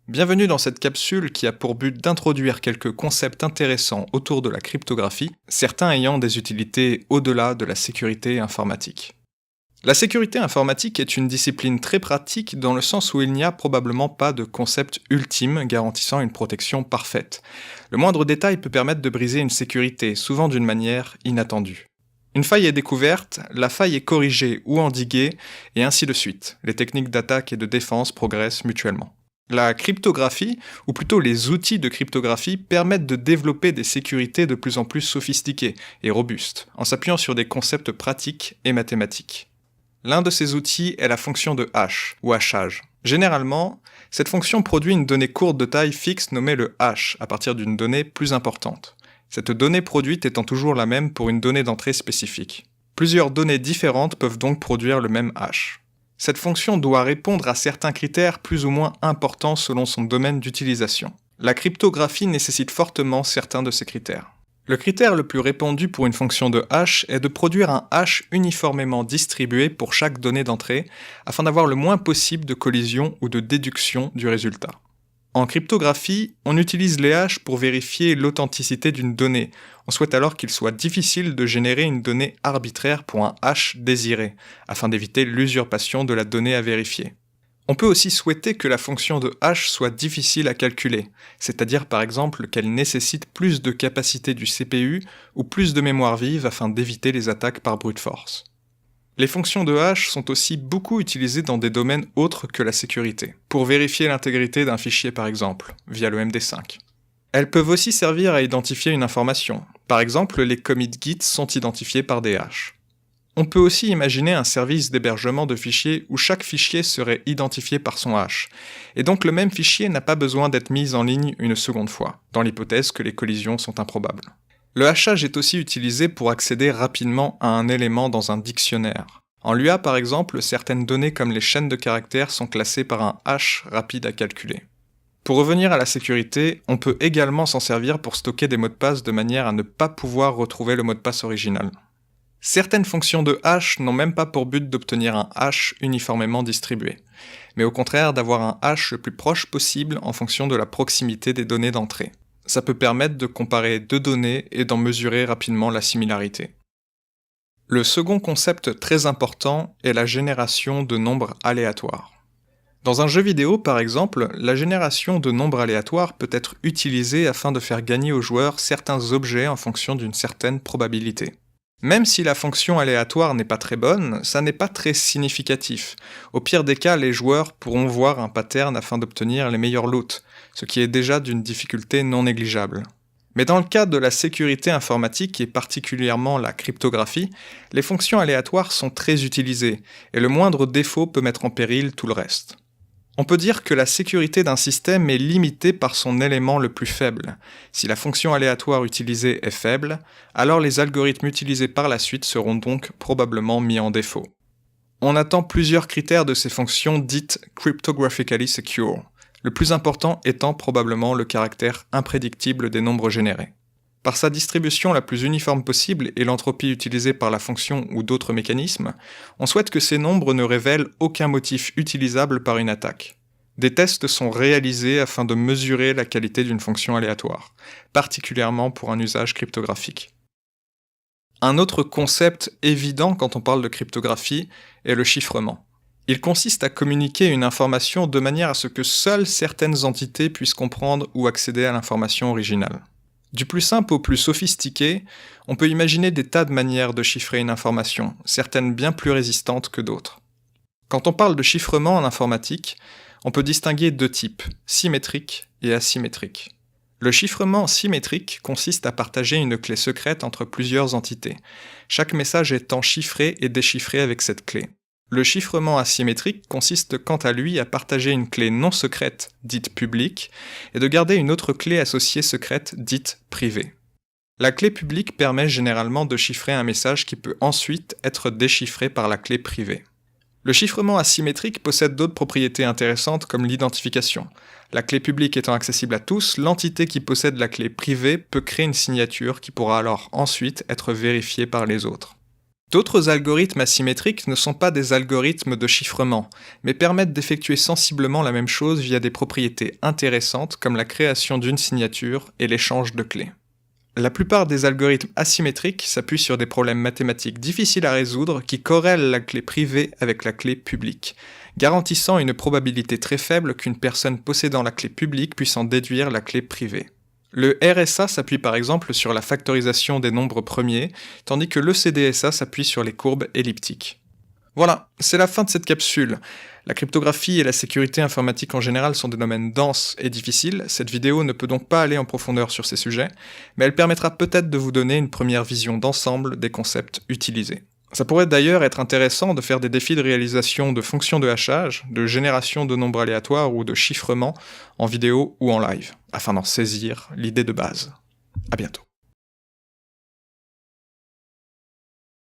Bienvenue dans cette capsule qui a pour but d'introduire quelques concepts intéressants autour de la cryptographie, certains ayant des utilités au-delà de la sécurité informatique. La sécurité informatique est une discipline très pratique dans le sens où il n'y a probablement pas de concept ultime garantissant une protection parfaite. Le moindre détail peut permettre de briser une sécurité, souvent d'une manière inattendue. Une faille est découverte, la faille est corrigée ou endiguée, et ainsi de suite. Les techniques d'attaque et de défense progressent mutuellement. La cryptographie, ou plutôt les outils de cryptographie, permettent de développer des sécurités de plus en plus sophistiquées et robustes, en s'appuyant sur des concepts pratiques et mathématiques. L'un de ces outils est la fonction de hash, ou hachage. Généralement, cette fonction produit une donnée courte de taille fixe nommée le hash, à partir d'une donnée plus importante. Cette donnée produite étant toujours la même pour une donnée d'entrée spécifique. Plusieurs données différentes peuvent donc produire le même hash. Cette fonction doit répondre à certains critères plus ou moins importants selon son domaine d'utilisation. La cryptographie nécessite fortement certains de ces critères. Le critère le plus répandu pour une fonction de hash est de produire un hash uniformément distribué pour chaque donnée d'entrée, afin d'avoir le moins possible de collisions ou de déduction du résultat. En cryptographie, on utilise les hashes pour vérifier l'authenticité d'une donnée. On souhaite alors qu'il soit difficile de générer une donnée arbitraire pour un hash désiré, afin d'éviter l'usurpation de la donnée à vérifier. On peut aussi souhaiter que la fonction de hash soit difficile à calculer, c'est-à-dire par exemple qu'elle nécessite plus de capacité du CPU ou plus de mémoire vive afin d'éviter les attaques par brute force. Les fonctions de hash sont aussi beaucoup utilisées dans des domaines autres que la sécurité, pour vérifier l'intégrité d'un fichier par exemple, via le MD5. Elles peuvent aussi servir à identifier une information, par exemple les commits Git sont identifiés par des hashes. On peut aussi imaginer un service d'hébergement de fichiers où chaque fichier serait identifié par son hash, et donc le même fichier n'a pas besoin d'être mis en ligne une seconde fois, dans l'hypothèse que les collisions sont improbables. Le hachage est aussi utilisé pour accéder rapidement à un élément dans un dictionnaire. En Lua par exemple, certaines données comme les chaînes de caractères sont classées par un hash rapide à calculer. Pour revenir à la sécurité, on peut également s'en servir pour stocker des mots de passe de manière à ne pas pouvoir retrouver le mot de passe original. Certaines fonctions de hash n'ont même pas pour but d'obtenir un hash uniformément distribué, mais au contraire d'avoir un hash le plus proche possible en fonction de la proximité des données d'entrée. Ça peut permettre de comparer deux données et d'en mesurer rapidement la similarité. Le second concept très important est la génération de nombres aléatoires. Dans un jeu vidéo par exemple, la génération de nombres aléatoires peut être utilisée afin de faire gagner aux joueurs certains objets en fonction d'une certaine probabilité. Même si la fonction aléatoire n'est pas très bonne, ça n'est pas très significatif. Au pire des cas, les joueurs pourront voir un pattern afin d'obtenir les meilleurs loot, ce qui est déjà d'une difficulté non négligeable. Mais dans le cas de la sécurité informatique et particulièrement la cryptographie, les fonctions aléatoires sont très utilisées, et le moindre défaut peut mettre en péril tout le reste. On peut dire que la sécurité d'un système est limitée par son élément le plus faible. Si la fonction aléatoire utilisée est faible, alors les algorithmes utilisés par la suite seront donc probablement mis en défaut. On attend plusieurs critères de ces fonctions dites cryptographically secure, le plus important étant probablement le caractère imprédictible des nombres générés. Par sa distribution la plus uniforme possible et l'entropie utilisée par la fonction ou d'autres mécanismes, on souhaite que ces nombres ne révèlent aucun motif utilisable par une attaque. Des tests sont réalisés afin de mesurer la qualité d'une fonction aléatoire, particulièrement pour un usage cryptographique. Un autre concept évident quand on parle de cryptographie est le chiffrement. Il consiste à communiquer une information de manière à ce que seules certaines entités puissent comprendre ou accéder à l'information originale. Du plus simple au plus sophistiqué, on peut imaginer des tas de manières de chiffrer une information, certaines bien plus résistantes que d'autres. Quand on parle de chiffrement en informatique, on peut distinguer deux types, symétrique et asymétrique. Le chiffrement symétrique consiste à partager une clé secrète entre plusieurs entités, chaque message étant chiffré et déchiffré avec cette clé. Le chiffrement asymétrique consiste quant à lui à partager une clé non secrète, dite publique, et de garder une autre clé associée secrète, dite privée. La clé publique permet généralement de chiffrer un message qui peut ensuite être déchiffré par la clé privée. Le chiffrement asymétrique possède d'autres propriétés intéressantes comme l'identification. La clé publique étant accessible à tous, l'entité qui possède la clé privée peut créer une signature qui pourra alors ensuite être vérifiée par les autres. D'autres algorithmes asymétriques ne sont pas des algorithmes de chiffrement, mais permettent d'effectuer sensiblement la même chose via des propriétés intéressantes comme la création d'une signature et l'échange de clés. La plupart des algorithmes asymétriques s'appuient sur des problèmes mathématiques difficiles à résoudre qui corrèlent la clé privée avec la clé publique, garantissant une probabilité très faible qu'une personne possédant la clé publique puisse en déduire la clé privée. Le RSA s'appuie par exemple sur la factorisation des nombres premiers, tandis que le CDSA s'appuie sur les courbes elliptiques. Voilà, c'est la fin de cette capsule. La cryptographie et la sécurité informatique en général sont des domaines denses et difficiles, cette vidéo ne peut donc pas aller en profondeur sur ces sujets, mais elle permettra peut-être de vous donner une première vision d'ensemble des concepts utilisés. Ça pourrait d'ailleurs être intéressant de faire des défis de réalisation de fonctions de hachage, de génération de nombres aléatoires ou de chiffrement en vidéo ou en live, afin d'en saisir l'idée de base. À bientôt.